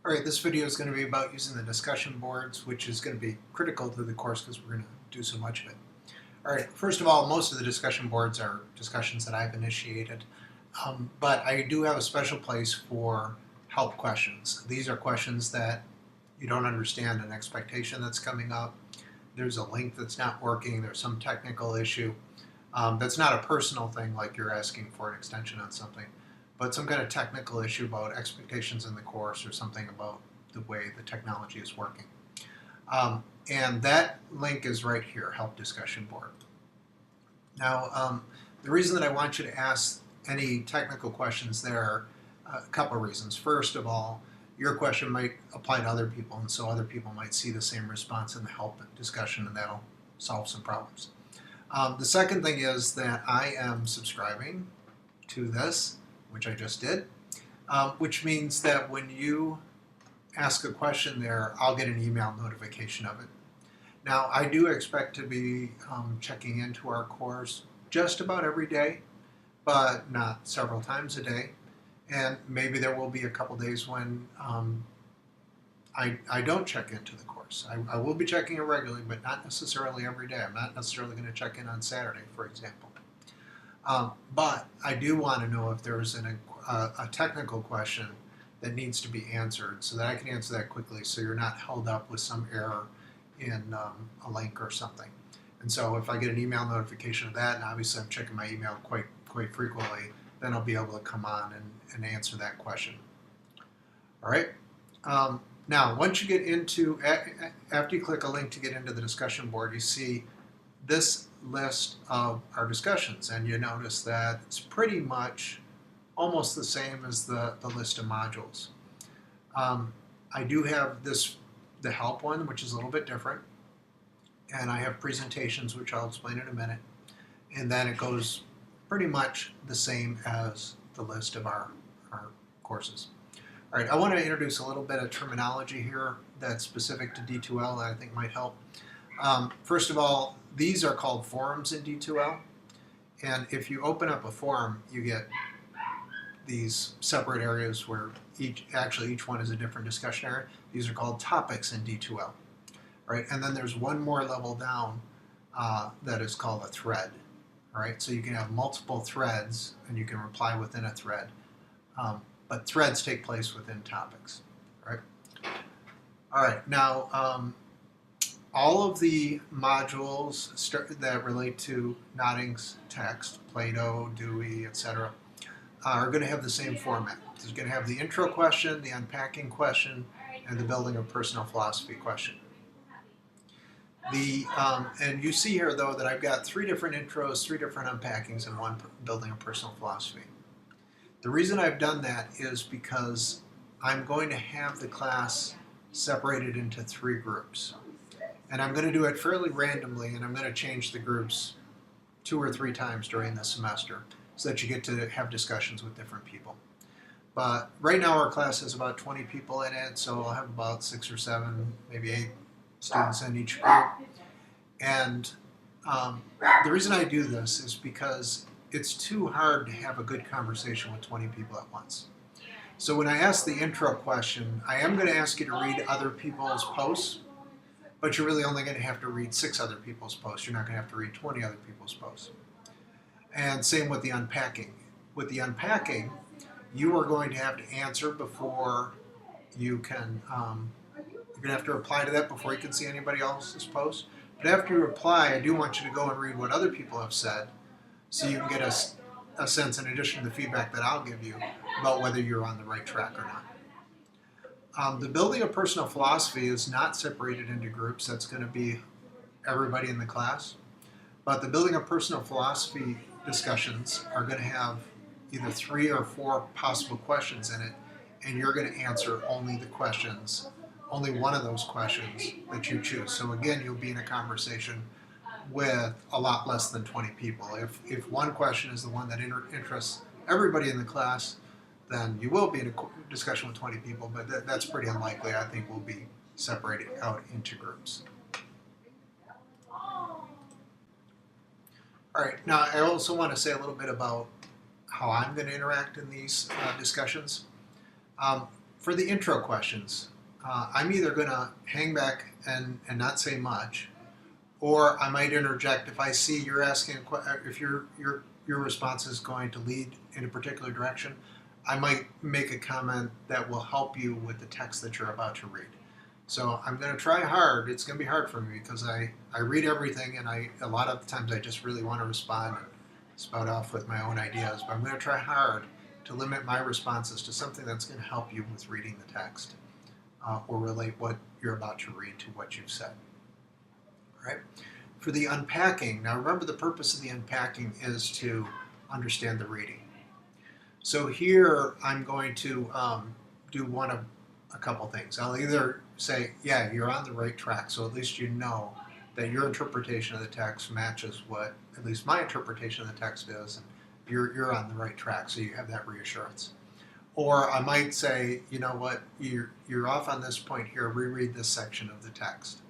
Alright, this video is going to be about using the discussion boards, which is going to be critical to the course because we're going to do so much of it. Alright, first of all, most of the discussion boards are discussions that I've initiated, but I do have a special place for help questions. These are questions that you don't understand an expectation that's coming up. There's a link that's not working, there's some technical issue. That's not a personal thing like you're asking for an extension on something, but some kind of technical issue about expectations in the course or something about the way the technology is working. And that link is right here, Help Discussion Board. Now, the reason that I want you to ask any technical questions there are a couple of reasons. First of all, your question might apply to other people, and so other people might see the same response in the help discussion, and that'll solve some problems. The second thing is that I am subscribing to this, which I just did, which means that when you ask a question there, I'll get an email notification of it. Now, I do expect to be checking into our course just about every day, but not several times a day. And maybe there will be a couple days when I don't check into the course. I will be checking it regularly, but not necessarily every day. I'm not necessarily going to check in on Saturday, for example. But I do want to know if there's a technical question that needs to be answered so that I can answer that quickly so you're not held up with some error in a link or something. And so if I get an email notification of that, and obviously I'm checking my email quite frequently, then I'll be able to come on and answer that question. All right. Now, once you get into, after you click a link to get into the discussion board, you see this list of our discussions, and you notice that it's pretty much almost the same as the list of modules. I do have the help one, which is a little bit different, and I have presentations, which I'll explain in a minute, and then it goes pretty much the same as the list of our courses. All right, I want to introduce a little bit of terminology here that's specific to D2L that I think might help. First of all, these are called forums in D2L, and if you open up a forum, you get these separate areas where each one is a different discussion area. These are called topics in D2L, right? And then there's one more level down that is called a thread, right? So you can have multiple threads, and you can reply within a thread, but threads take place within topics, right? All right, now all of the modules that relate to Notting's text, Plato, Dewey, etc., are going to have the same format. It's going to have the intro question, the unpacking question, and the building of personal philosophy question. And you see here, though, that I've got 3 different intros, 3 different unpackings, and 1 building of personal philosophy. The reason I've done that is because I'm going to have the class separated into 3 groups. And I'm going to do it fairly randomly, and I'm going to change the groups 2 or 3 times during the semester so that you get to have discussions with different people. But right now our class has about 20 people in it, so I'll have about 6 or 7, maybe 8 students in each group. And the reason I do this is because it's too hard to have a good conversation with 20 people at once. So when I ask the intro question, I am going to ask you to read other people's posts, but you're really only going to have to read 6 other people's posts. You're not going to have to read 20 other people's posts. And same with the unpacking. With the unpacking, you are going to have to answer before you can, you're going to have to reply to that before you can see anybody else's post. But after you reply, I do want you to go and read what other people have said so you can get a sense, in addition to the feedback that I'll give you, about whether you're on the right track or not. The building of personal philosophy is not separated into groups. That's going to be everybody in the class. But the building of personal philosophy discussions are going to have either 3 or 4 possible questions in it, and you're going to answer only the questions, only one of those questions that you choose. So again, you'll be in a conversation with a lot less than 20 people. If one question is the one that interests everybody in the class, then you will be in a discussion with 20 people, but that's pretty unlikely. I think we'll be separated out into groups. All right, now I also want to say a little bit about how I'm going to interact in these discussions. For the intro questions, I'm either going to hang back and not say much, or I might interject if I see you're asking, if your response is going to lead in a particular direction. I might make a comment that will help you with the text that you're about to read. So I'm going to try hard. It's going to be hard for me because I read everything, and a lot of times I just really want to respond and spout off with my own ideas. But I'm going to try hard to limit my responses to something that's going to help you with reading the text or relate what you're about to read to what you've said. All right. For the unpacking, now remember the purpose of the unpacking is to understand the reading. So here I'm going to do one of a couple things. I'll either say, yeah, you're on the right track, so at least you know that your interpretation of the text matches what at least my interpretation of the text is, and you're on the right track, so you have that reassurance. Or I might say, you know what, you're off on this point here, reread this section of the text.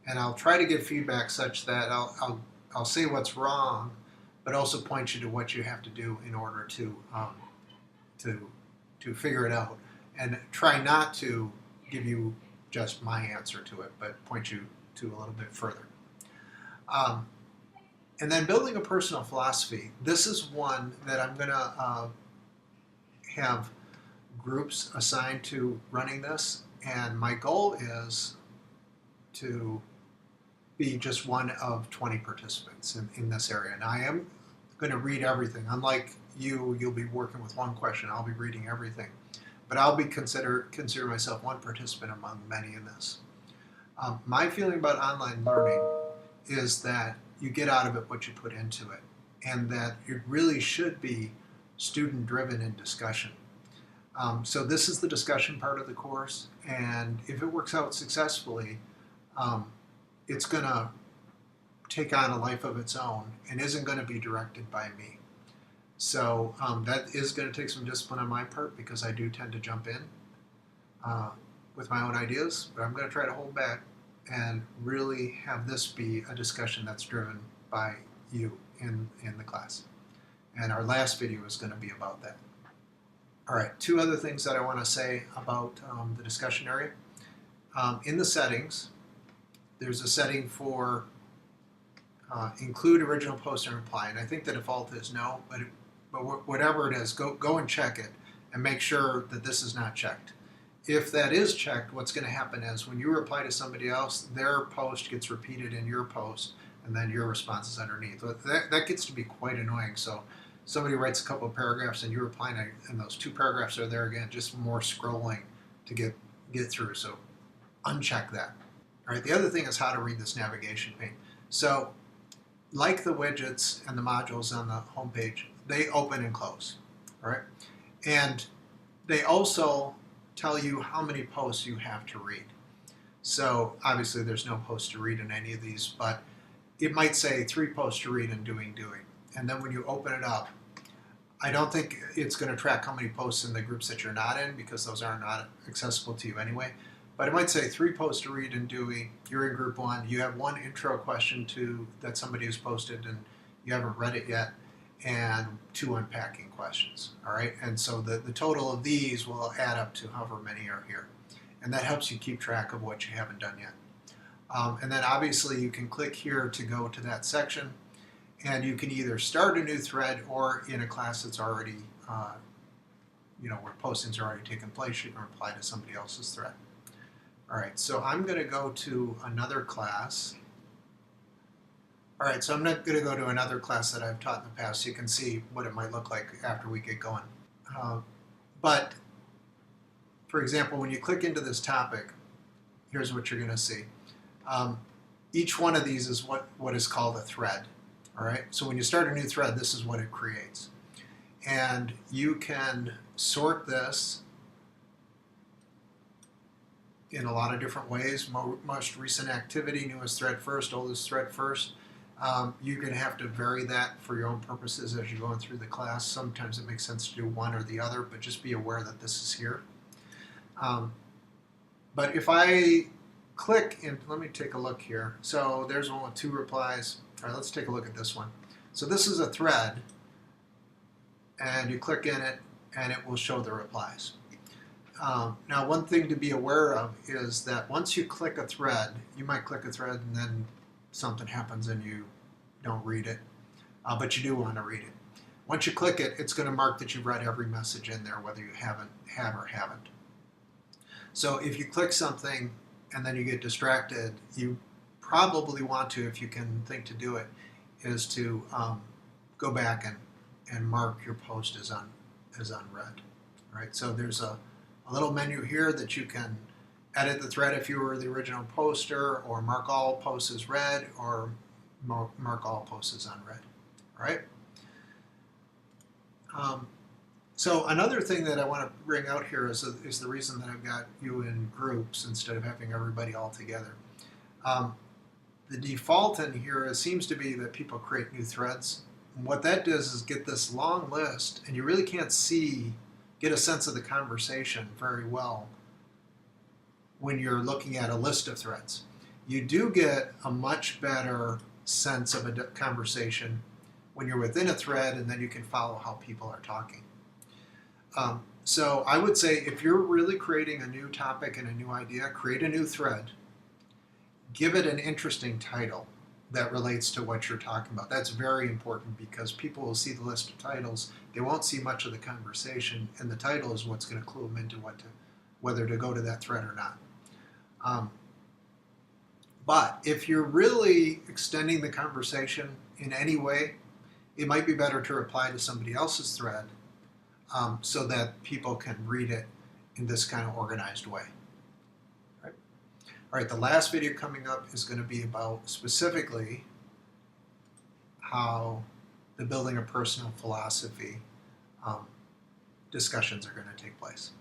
And I'll try to give feedback such that I'll say what's wrong, but also point you to what you have to do in order to figure it out, and try not to give you just my answer to it, but point you to a little bit further. And then building a personal philosophy. This is one that I'm going to have groups assigned to running this, and my goal is to be just one of 20 participants in this area. And I am going to read everything. Unlike you'll be working with one question. I'll be reading everything. But I'll be consider myself one participant among many in this. My feeling about online learning is that you get out of it what you put into it, and that it really should be student-driven in discussion. So this is the discussion part of the course, and if it works out successfully, it's going to take on a life of its own and isn't going to be directed by me. So that is going to take some discipline on my part because I do tend to jump in with my own ideas, but I'm going to try to hold back and really have this be a discussion that's driven by you in the class. And our last video is going to be about that. All right, two other things that I want to say about the discussion area. In the settings, there's a setting for include original post and reply, and I think the default is no, but whatever it is, go and check it and make sure that this is not checked. If that is checked, what's going to happen is when you reply to somebody else, their post gets repeated in your post, and then your response is underneath. That gets to be quite annoying. So somebody writes a couple of paragraphs and you reply, and those two paragraphs are there again, just more scrolling to get through. So uncheck that. All right, the other thing is how to read this navigation pane. So like the widgets and the modules on the home page, they open and close, all right? And they also tell you how many posts you have to read. So obviously there's no post to read in any of these, but it might say 3 posts to read in doing. And then when you open it up, I don't think it's going to track how many posts in the groups that you're not in because those are not accessible to you anyway. But it might say 3 posts to read in doing. You're in group 1. You have 1 intro question that somebody has posted and you haven't read it yet, and 2 unpacking questions. All right, and so the total of these will add up to however many are here, and that helps you keep track of what you haven't done yet. And then obviously you can click here to go to that section, and you can either start a new thread or in a class that's already, where postings are already taken place, you can reply to somebody else's thread. All right, so I'm going to go to another class. All right, so I'm not going to go to another class that I've taught in the past so you can see what it might look like after we get going. But, for example, when you click into this topic, here's what you're going to see. Each one of these is what is called a thread. All right, so when you start a new thread, this is what it creates. And you can sort this in a lot of different ways. Most recent activity, newest thread first, oldest thread first. You're going to have to vary that for your own purposes as you're going through the class. Sometimes it makes sense to do one or the other, but just be aware that this is here. But if I click, and let me take a look here. So there's one with 2 replies. All right, let's take a look at this one. So this is a thread, and you click in it, and it will show the replies. Now, one thing to be aware of is that once you click a thread, you might click a thread and then something happens and you don't read it, but you do want to read it. Once you click it, it's going to mark that you've read every message in there, whether you have or haven't. So if you click something and then you get distracted, you probably want to, if you can think to do it, is to go back and mark your post as unread. Right? So there's a little menu here that you can edit the thread if you were the original poster, or mark all posts as read, or mark all posts as unread. All right? So another thing that I want to bring out here is the reason that I've got you in groups instead of having everybody all together. The default in here seems to be that people create new threads. And what that does is get this long list, and you really can't get a sense of the conversation very well when you're looking at a list of threads. You do get a much better sense of a conversation when you're within a thread, and then you can follow how people are talking. So I would say if you're really creating a new topic and a new idea, create a new thread. Give it an interesting title that relates to what you're talking about. That's very important because people will see the list of titles. They won't see much of the conversation, and the title is what's going to clue them into whether to go to that thread or not. But if you're really extending the conversation in any way, it might be better to reply to somebody else's thread so that people can read it in this kind of organized way. Right? All right, the last video coming up is going to be about specifically how the building a personal philosophy discussions are going to take place.